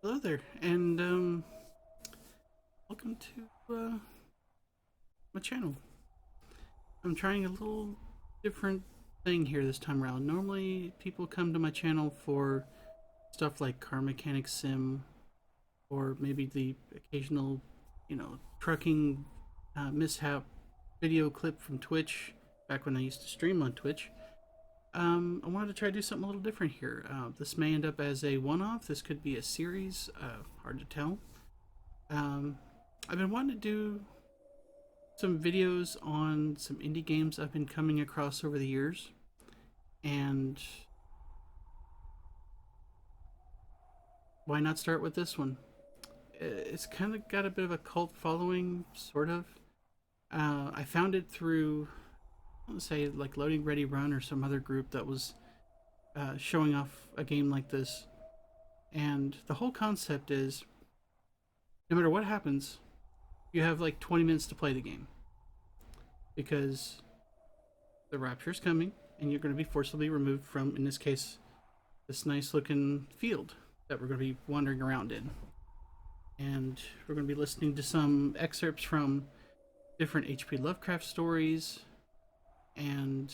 Hello there, and welcome to my channel. I'm trying a little different thing here this time around. Normally, people come to my channel for stuff like car mechanic sim, or maybe the occasional, trucking mishap video clip from Twitch, back when I used to stream on Twitch. I wanted to try to do something a little different here. This may end up as a one-off. This could be a series. Hard to tell. I've been wanting to do some videos on some indie games I've been coming across over the years. And why not start with this one? It's kind of got a bit of a cult following, sort of. I found it through, I want to say, like Loading Ready Run or some other group that was showing off a game like this. And the whole concept is, no matter what happens, you have like 20 minutes to play the game. Because the Rapture is coming, and you're going to be forcibly removed from, in this case, this nice looking field that we're going to be wandering around in. And we're going to be listening to some excerpts from different H.P. Lovecraft stories, and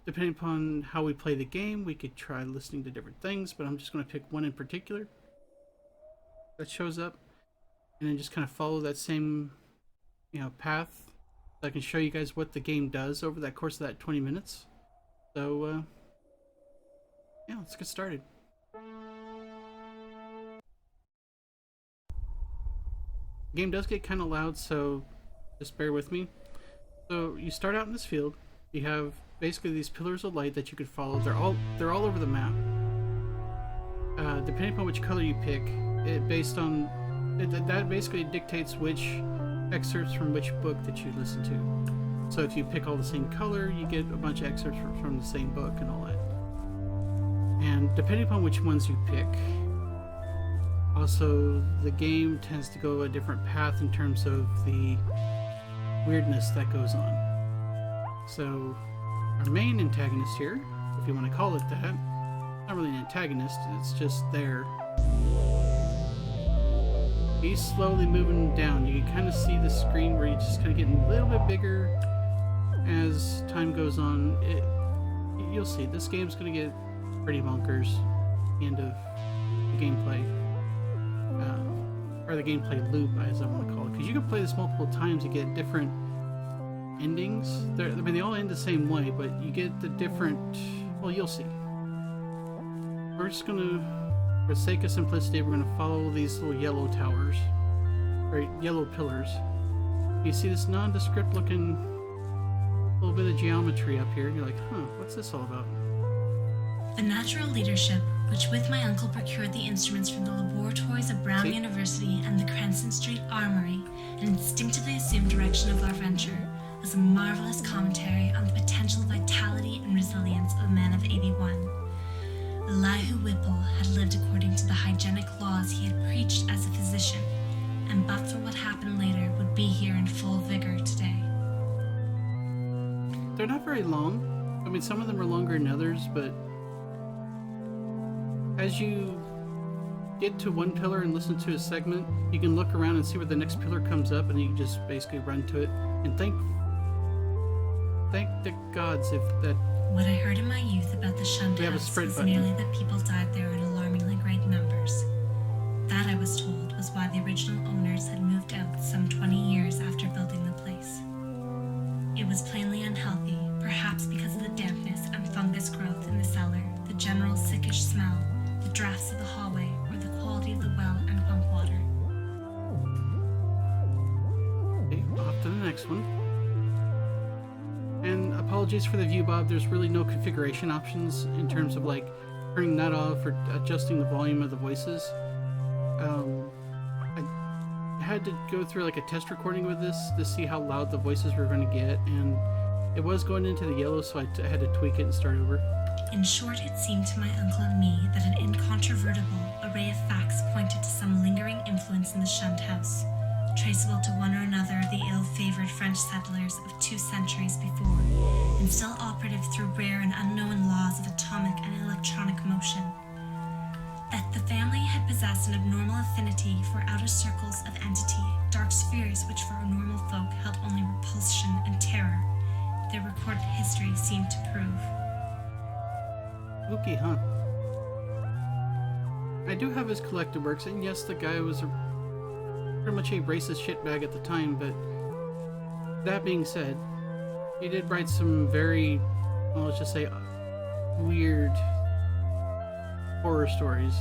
depending upon how we play the game, we could try listening to different things, but I'm just going to pick one in particular that shows up, and then just kind of follow that same path, so I can show you guys what the game does over that course of that 20 minutes. So yeah, let's get started. The game does get kind of loud, so just bear with me. So you start out in this field. You have basically these pillars of light that you could follow. They're all over the map. Depending upon which color you pick, that basically dictates which excerpts from which book that you listen to. So if you pick all the same color, you get a bunch of excerpts from the same book and all that. And depending upon which ones you pick, also the game tends to go a different path in terms of the weirdness that goes on. So our main antagonist here, if you want to call it that, not really an antagonist, it's just there. He's slowly moving down. You can kind of see the screen where he's just kind of getting a little bit bigger as time goes on. You'll see, this game's going to get pretty bonkers at the end of the gameplay. Or the gameplay loop, as I want to call it, because you can play this multiple times to get different endings. They all end the same way, but you get the different, well, you'll see. We're just gonna, for the sake of simplicity, we're gonna follow these little yellow towers, or yellow pillars. You see this nondescript looking little bit of geometry up here, and you're like, huh, what's this all about? The natural leadership, which with my uncle procured the instruments from the laboratories of Brown University and the Cranston Street Armory, and instinctively assumed direction of our venture, was a marvelous commentary on the potential vitality and resilience of a man of 81. Elihu Whipple had lived according to the hygienic laws he had preached as a physician, and but for what happened later, would be here in full vigor today. They're not very long. I mean, some of them are longer than others, but as you get to one pillar and listen to a segment, you can look around and see where the next pillar comes up, and you can just basically run to it and thank the gods if that. What I heard in my youth about the shunned house was merely that people died there in alarmingly great numbers. That, I was told, was why the original owners had moved out some 20 years after building the place. It was plainly unhealthy, perhaps because of the dampness and fungus growth in the cellar, the general sickish smell, the drafts of the hallway, or the quality of the well and pump water. Okay, off to the next one. And apologies for the view, Bob. There's really no configuration options in terms of like turning that off or adjusting the volume of the voices. I had to go through like a test recording with this to see how loud the voices were going to get, and it was going into the yellow, so I had to tweak it and start over. In short, it seemed to my uncle and me that an incontrovertible array of facts pointed to some lingering influence in the shunned house, traceable to one or another of the ill-favored French settlers of 2 centuries before, and still operative through rare and unknown laws of atomic and electronic motion. The possessed an abnormal affinity for outer circles of entity, dark spheres which for normal folk held only repulsion and terror. Their recorded history seemed to prove. Spooky, huh? I do have his collected works, and yes, the guy was pretty much a racist shitbag at the time, but that being said, he did write some very, well, let's just say, weird horror stories.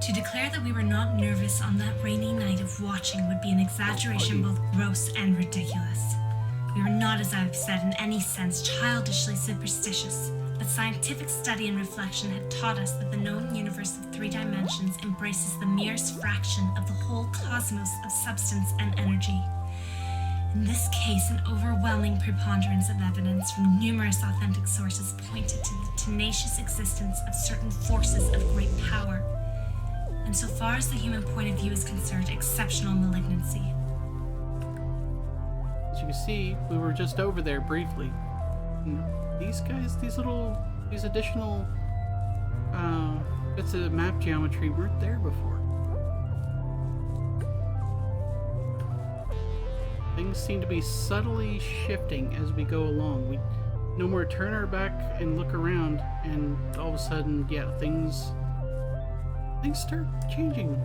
To declare that we were not nervous on that rainy night of watching would be an exaggeration both gross and ridiculous. We were not, as I've said, in any sense childishly superstitious, but scientific study and reflection had taught us that the known universe of 3 dimensions embraces the merest fraction of the whole cosmos of substance and energy. In this case, an overwhelming preponderance of evidence from numerous authentic sources pointed to the tenacious existence of certain forces of great power, and so far as the human point of view is concerned, exceptional malignancy. As you can see, we were just over there briefly. And these guys, these additional bits of map geometry weren't there before. Things seem to be subtly shifting as we go along. We no more turn our back and look around, and all of a sudden, yeah, things start changing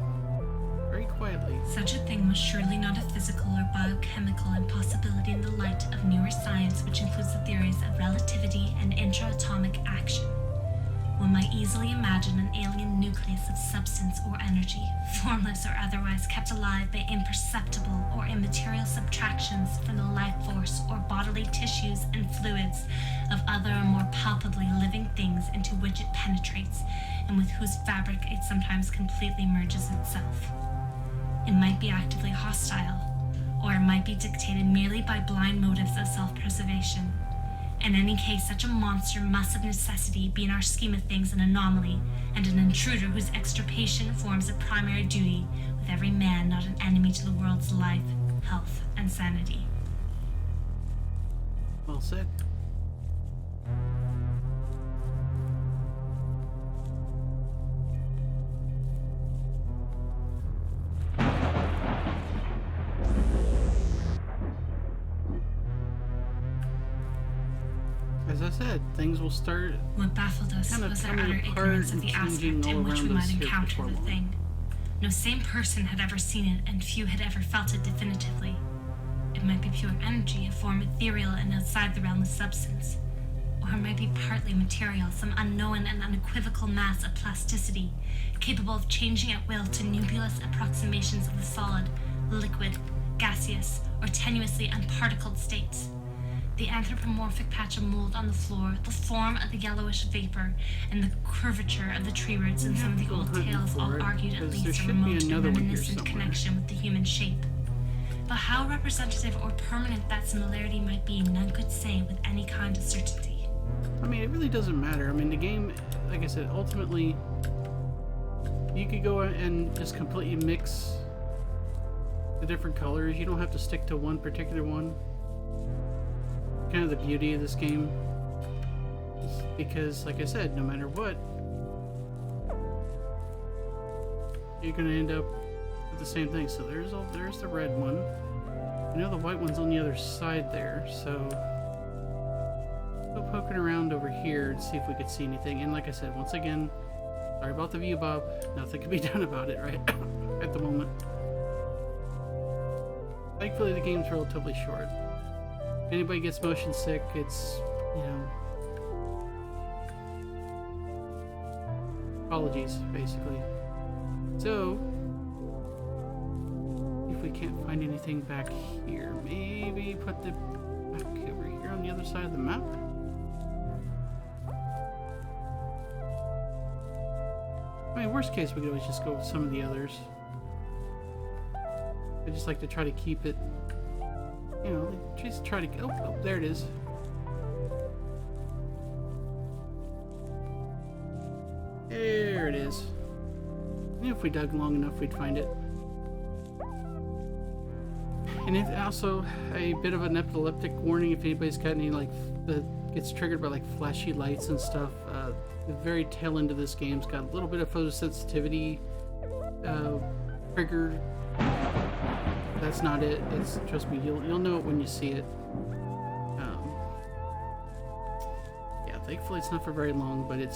very quietly. Such a thing was surely not a physical or biochemical impossibility in the light of newer science, which includes the theories of relativity and intraatomic action. One might easily imagine an alien nucleus of substance or energy, formless or otherwise, kept alive by imperceptible or immaterial subtractions from the life force or bodily tissues and fluids of other or more palpably living things into which it penetrates, and with whose fabric it sometimes completely merges itself. It might be actively hostile, or it might be dictated merely by blind motives of self-preservation. In any case, such a monster must of necessity be in our scheme of things an anomaly, and an intruder whose extirpation forms a primary duty, with every man not an enemy to the world's life, health, and sanity. Well said. As I said, things will start. What baffled us kind of was our coming utter apart ignorance of and the changing aspect all in which we around might us here encounter before the long. thing. No same person had ever seen it, and few had ever felt it definitively. It might be pure energy, a form ethereal and outside the realm of substance. Or it might be partly material, some unknown and unequivocal mass of plasticity, capable of changing at will to nebulous approximations of the solid, liquid, gaseous, or tenuously unparticled states. The anthropomorphic patch of mold on the floor, the form of the yellowish vapor, and the curvature of the tree roots in some of the old tales all argued at least a remote and reminiscent connection with the human shape. But how representative or permanent that similarity might be, none could say with any kind of certainty. I mean, it really doesn't matter. I mean, the game, like I said, ultimately, you could go and just completely mix the different colors. You don't have to stick to one particular one. Kind of the beauty of this game, because, like I said, no matter what, you're gonna end up with the same thing. So there's the red one. I know the white one's on the other side there, so go poking around over here to see if we could see anything. And like I said, once again, sorry about the view, Bob. Nothing can be done about it right at the moment. Thankfully, the game's relatively short. If anybody gets motion sick, it's, you know, apologies, basically. So, if we can't find anything back here, maybe put the back over here on the other side of the map. I mean, worst case, we could always just go with some of the others. I just like to try to keep it, you know, just try to, oh, there it is. There it is. And if we dug long enough, we'd find it. And it also a bit of an epileptic warning if anybody's got any, like, that gets triggered by, like, flashy lights and stuff. the very tail end of this game's got a little bit of photosensitivity trigger. That's not it. It's, trust me, you'll know it when you see it. Yeah, thankfully it's not for very long, but it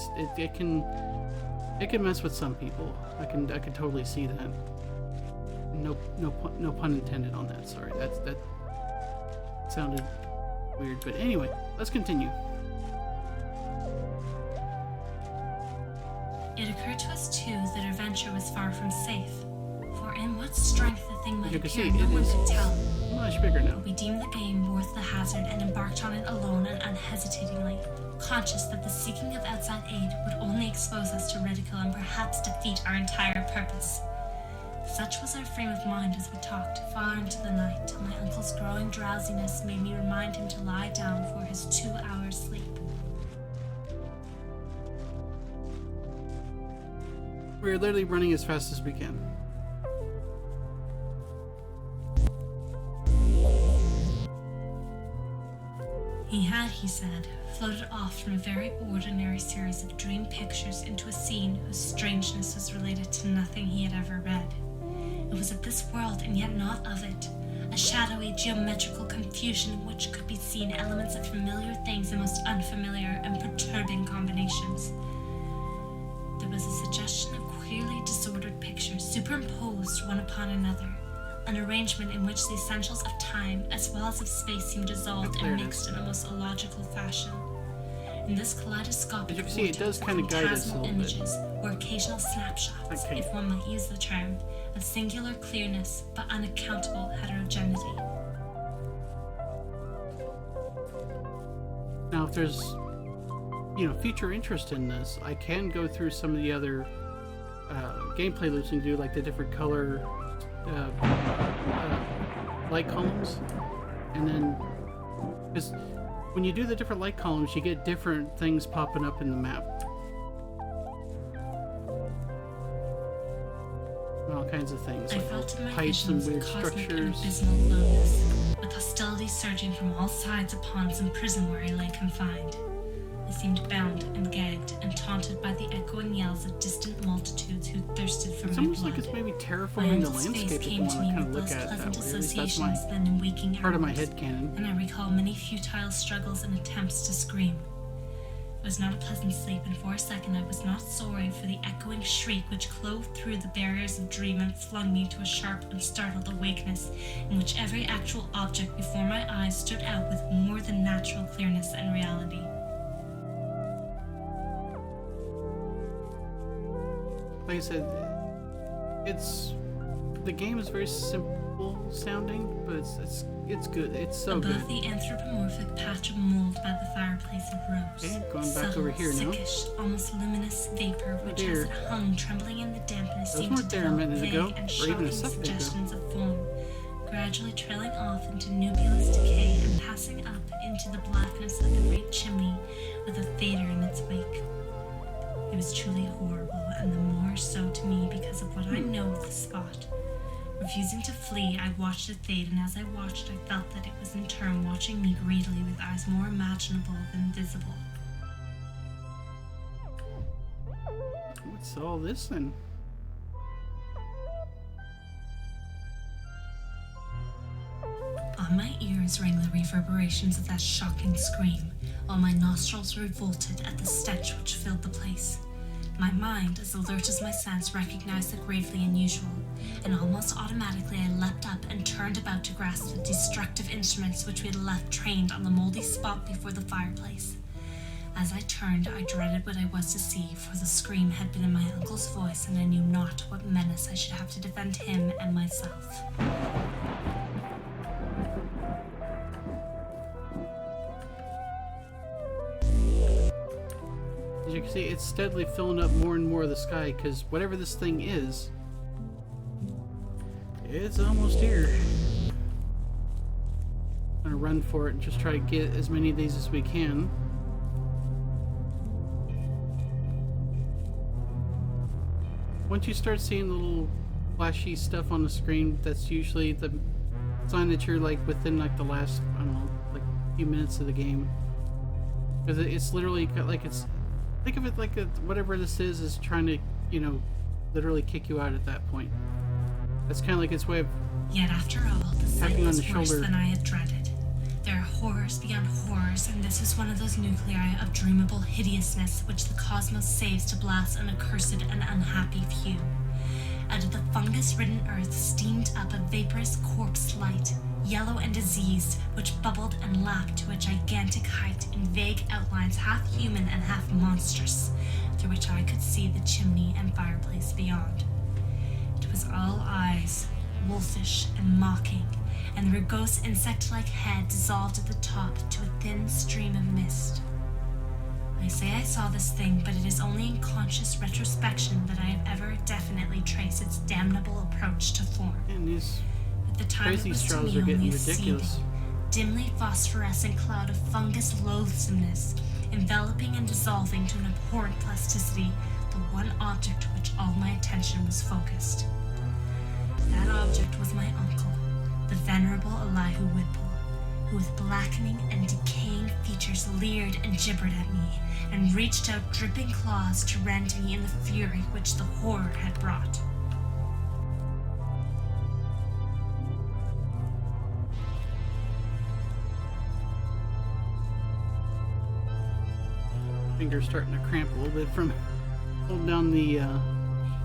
can mess with some people. I can totally see that. No pun intended on that. Sorry, that sounded weird. But anyway, let's continue. It occurred to us too that our venture was far from safe. For in what strength the thing might appear, no one could tell. Much bigger now. We deemed the game worth the hazard and embarked on it alone and unhesitatingly, conscious that the seeking of outside aid would only expose us to ridicule and perhaps defeat our entire purpose. Such was our frame of mind as we talked far into the night, till my uncle's growing drowsiness made me remind him to lie down for his 2 hours' sleep. We're literally running as fast as we can. He had, he said, floated off from a very ordinary series of dream pictures into a scene whose strangeness was related to nothing he had ever read. It was of this world and yet not of it, a shadowy geometrical confusion in which could be seen elements of familiar things in most unfamiliar and perturbing combinations. There was a suggestion of queerly disordered pictures superimposed one upon another, an arrangement in which the essentials of time as well as of space seemed dissolved and mixed in a most illogical fashion. In this kaleidoscopic As you can see, it does kind of guide us a little images were occasional snapshots, if one might use the term, of singular clearness but unaccountable heterogeneity. Now, if there's, future interest in this, I can go through some of the other gameplay loops and do like the different color light columns, and then because when you do the different light columns, you get different things popping up in the map. All kinds of things, I like felt in my pipes and visions weird cosmic and structures. abysmal aloneness, with hostility surging from all sides upon some prison where I lay confined. I seemed bound and gagged and taunted by the echoing yells of distant multitudes who thirsted for It's my almost blood. like it's maybe My terraforming the uncle's face landscape if you came want to to me kind of with look those at it that pleasant way. At least that's associations then in waking part of my hours, headcanon. and I recall many futile struggles and attempts to scream. It was not a pleasant sleep, and for a second I was not sorry for the echoing shriek which clove through the barriers of dream and flung me to a sharp and startled awakeness, in which every actual object before my eyes stood out with more than natural clearness and reality. Like I said, the game is very simple sounding, but it's good. It's so Above good. the anthropomorphic patch of mold by the fireplace arose Okay, going back subtle, over here now. sickish, almost luminous vapor which, dear. as it hung trembling in the dampness, Those seemed to weren't there a develop minute vague ago, and or even a shocking second ago. suggestions of form, gradually trailing off into nebulous decay and passing up into the blackness of the great chimney with a fader in its wake. It was truly horrible, and the more so to me because of what I know of the spot. Refusing to flee, I watched it fade, and as I watched, I felt that it was in turn watching me greedily with eyes more imaginable than visible. What's all this then? On my ears rang the reverberations of that shocking scream, while my nostrils revolted at the stench which filled the place. My mind, as alert as my sense, recognized the gravely unusual, and almost automatically I leapt up and turned about to grasp the destructive instruments which we had left trained on the moldy spot before the fireplace. As I turned, I dreaded what I was to see, for the scream had been in my uncle's voice, and I knew not what menace I should have to defend him and myself. As you can see, it's steadily filling up more and more of the sky, because whatever this thing is, it's almost here. I'm gonna run for it and just try to get as many of these as we can. Once you start seeing the little flashy stuff on the screen, that's usually the sign that you're like within like the last, I don't know, like few minutes of the game. Because it's literally got like it's Think of it like whatever this is trying to, literally kick you out at that point. That's kind of like its way of Yet after all, the sight tapping on was the worse shoulder. than I had dreaded. There are horrors beyond horrors, and this is one of those nuclei of dreamable hideousness which the cosmos saves to blast an accursed and unhappy few. Out of the fungus-ridden earth steamed up a vaporous corpse light, yellow and diseased, which bubbled and lapped to a gigantic height in vague outlines half human and half monstrous, through which I could see the chimney and fireplace beyond. It was all eyes, wolfish and mocking, and the rugose insect-like head dissolved at the top to a thin stream of mist. I say I saw this thing, but it is only in conscious retrospection that I have ever definitely traced its damnable approach to form. And these At the time, it crazy was to straws me are getting only a ridiculous. seething, dimly phosphorescent cloud of fungus loathsomeness, enveloping and dissolving to an abhorrent plasticity the one object which all my attention was focused. That object was my uncle, the venerable Elihu Whipple, who with blackening and decaying features leered and gibbered at me, and reached out dripping claws to rend me in the fury which the horror had brought. Fingers starting to cramp a little bit from holding down the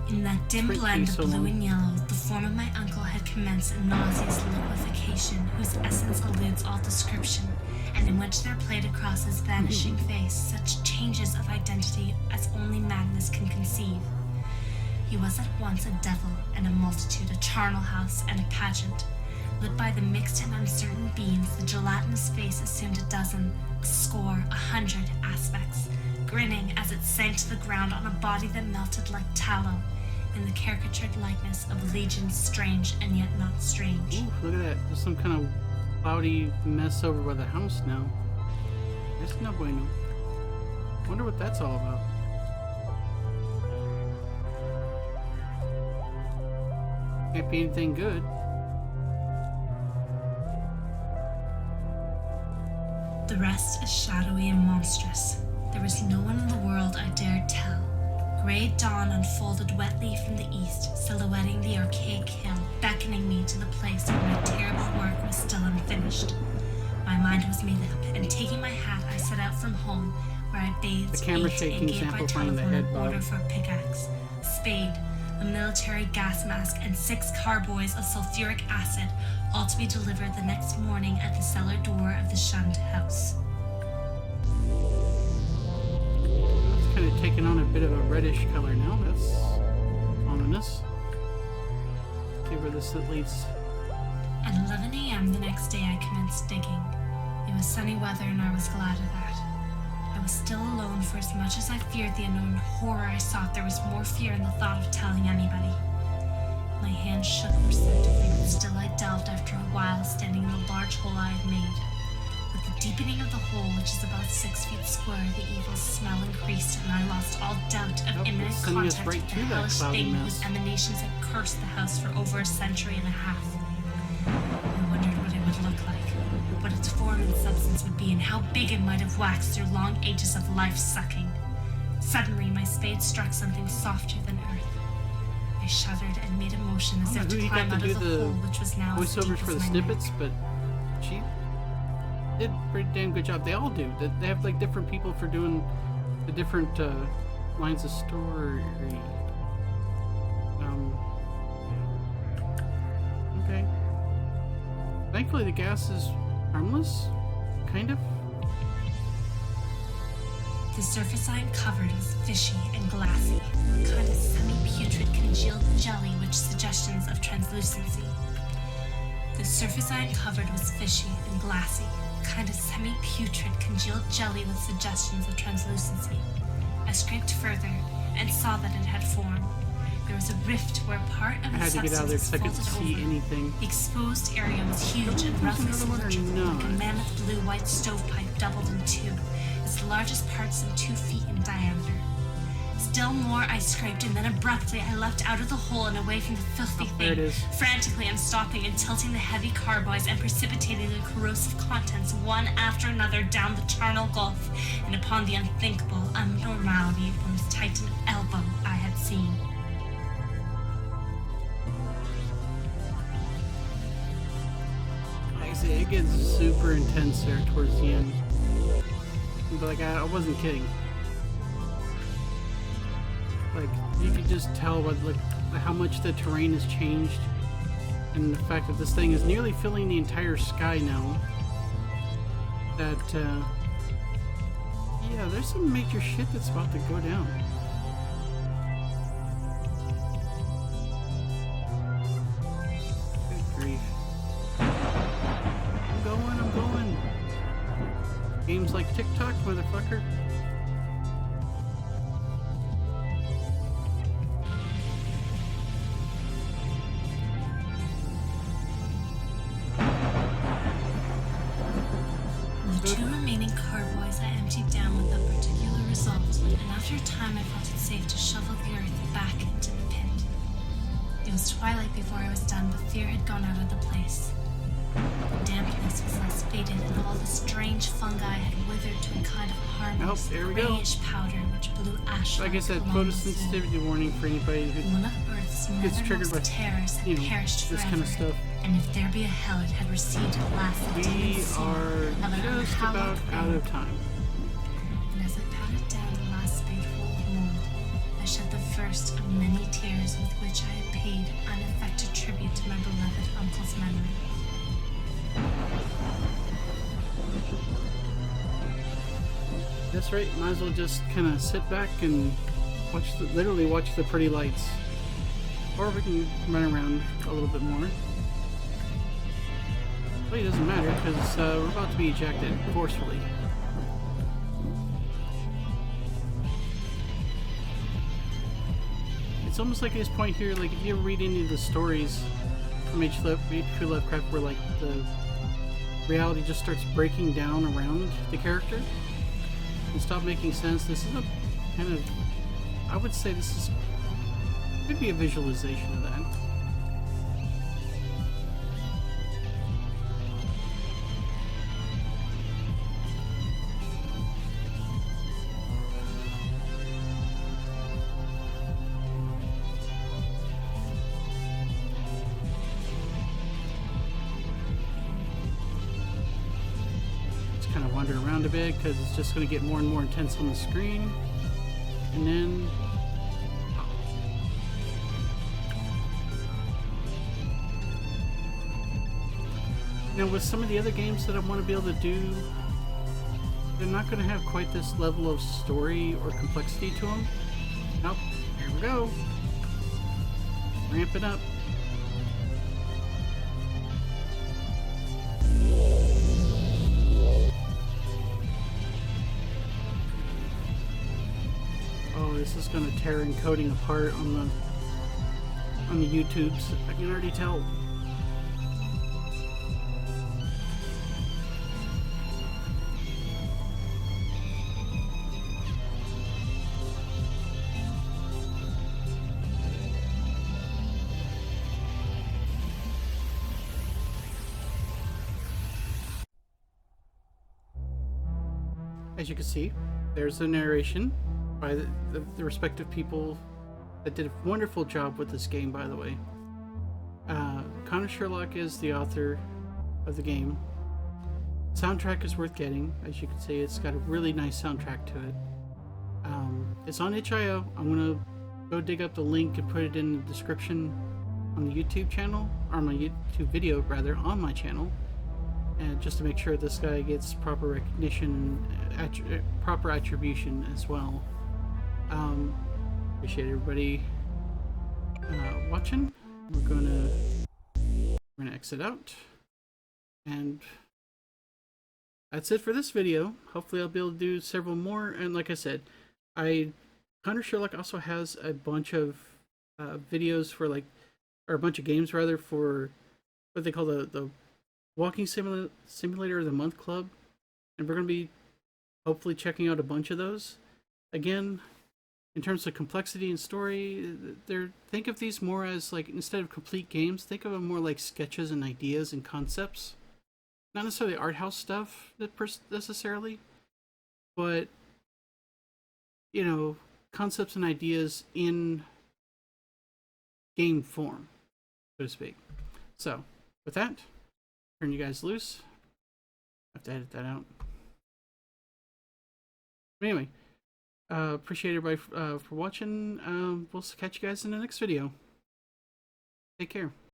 In that dim Print blend me of so blue long. and yellow, the form of my uncle had commenced a nauseous liquefaction whose essence eludes all description, and in which there played across his vanishing face such changes of identity as only madness can conceive. He was at once a devil and a multitude, a charnel house and a pageant. Lit by the mixed and uncertain beams, the gelatinous face assumed a dozen, a score, 100 aspects, grinning as it sank to the ground on a body that melted like tallow, in the caricatured likeness of legions strange and yet not strange. Ooh, look at that. There's some kind of cloudy mess over by the house now. That's no bueno. Wonder what that's all about. Can't be anything good. The rest is shadowy and monstrous. There was no one in the world I dared tell. Grey dawn unfolded wetly from the east, silhouetting the archaic hill, beckoning me to the place where my terrible work was still unfinished. My mind was made up, and taking my hat, I set out from home, where I bathed, The camera ate, shaking and is gave by amplifying the telephone head an bob. order for a pickaxe, spade, a military gas mask, and 6 carboys of sulfuric acid, all to be delivered the next morning at the cellar door of the shunned house. It's kind of taking on a bit of a reddish color now. That's ominous. See where this leads. At 11 a.m. the next day, I commenced digging. It was sunny weather, and I was glad of that. I was still alone, for as much as I feared the unknown horror I sought, there was more fear in the thought of telling anybody. My hands shook perceptibly, but still I delved after a while, standing in the large hole I had made. With the deepening of the hole, which is about 6 feet square, the evil smell increased, and I lost all doubt of Nope, imminent it's sending us contact right with to the that hellish cloudy thing mess. whose emanations had cursed the house for over a century and a half. I wondered what it would look like, what its form and substance would be, and how big it might have waxed through long ages of life-sucking. Suddenly, my spade struck something softer than earth. I shuddered and made a motion as I if don't know to who you climb got out to of do the the hole, which was now as deep voiceovers for as the my snippets, neck. but she did a pretty damn good job. They all do. They have like different people for doing the different lines of story. Okay. Thankfully, the gas is harmless, kind of. The surface I uncovered was fishy and glassy, a kind of semi-putrid congealed jelly which suggestions of translucency. The surface I uncovered was fishy and glassy, a kind of semi-putrid congealed jelly with suggestions of translucency. I scraped further and saw that it had form. There was a rift where part of I the had to get out of there substance because I couldn't folded see over. anything. The exposed area was huge and There's roughly another one or cylindrical, like a not? mammoth blue-white stovepipe doubled in two, its largest part some 2 feet in diameter. Still Still more I scraped, and then abruptly I leapt out of the hole and away from the filthy There it thing. is. Frantically, I'm stopping and tilting the heavy carboys and precipitating the corrosive contents one after another down the charnel gulf and upon the unthinkable abnormality of the most tightened elbow I had seen. Like I say, it gets super intense there towards the end. But like, I wasn't kidding. Like, you could just tell by like how much the terrain has changed, and the fact that this thing is nearly filling the entire sky now. That yeah, there's some major shit that's about to go down. Good grief. I'm going. Games like TikTok, motherfucker. The two remaining carboys I emptied down with a particular result, and after a time I felt it safe to shovel the earth back into the pit. It was twilight before I was done, but fear had gone out of the place. The dampness was less faded, and all the strange fungi had withered to a kind of harmless, there we go. grayish powder which blew ash Like I said, along the sea. photosensitivity warning for anybody who One of Earth's gets triggered by, nethermost terrors had you know, perished this forever, kind of stuff. and if there be a hell, it had received at last the demon We seal are of an just unhallowed about out thing. of time. And as I patted down the last spadeful of mold, I shed the first of many tears with which I had paid unaffected tribute to my beloved uncle's memory. That's right, might as well just kind of sit back and literally watch the pretty lights. Or we can run around a little bit more. Well, it doesn't matter, because we're about to be ejected forcefully. It's almost like at this point here, like if you ever read any of the stories from H.P. Lovecraft where like the reality just starts breaking down around the character and stop making sense. This is a kind of, I would say this is, could be a visualization of that. Kind of wander around a bit because it's just going to get more and more intense on the screen, and then now with some of the other games that I want to be able to do, they're not going to have quite this level of story or complexity to them. Nope, here we go, ramp it up. This is going to tear encoding apart on the YouTubes. I can already tell. As you can see, there's the narration by the respective people that did a wonderful job with this game, by the way. Connor Sherlock is the author of the game. Soundtrack is worth getting. As you can see, it's got a really nice soundtrack to it. It's on itch.io. I'm going to go dig up the link and put it in the description on the YouTube channel, or my YouTube video rather, on my channel. And just to make sure this guy gets proper recognition and proper attribution as well. Appreciate everybody watching. We're gonna exit out, and that's it for this video. Hopefully I'll be able to do several more. And like I said, Connor Sherlock also has a bunch of videos for or a bunch of games rather, for what they call the Walking Simulator of the Month Club, and we're going to be hopefully checking out a bunch of those. Again, in terms of complexity and story, think of these more as like, instead of complete games, think of them more like sketches and ideas and concepts. Not necessarily art house stuff necessarily, but you know, concepts and ideas in game form, so to speak. So, with that, turn you guys loose. I have to edit that out. But anyway, appreciate everybody for watching. We'll catch you guys in the next video. Take care.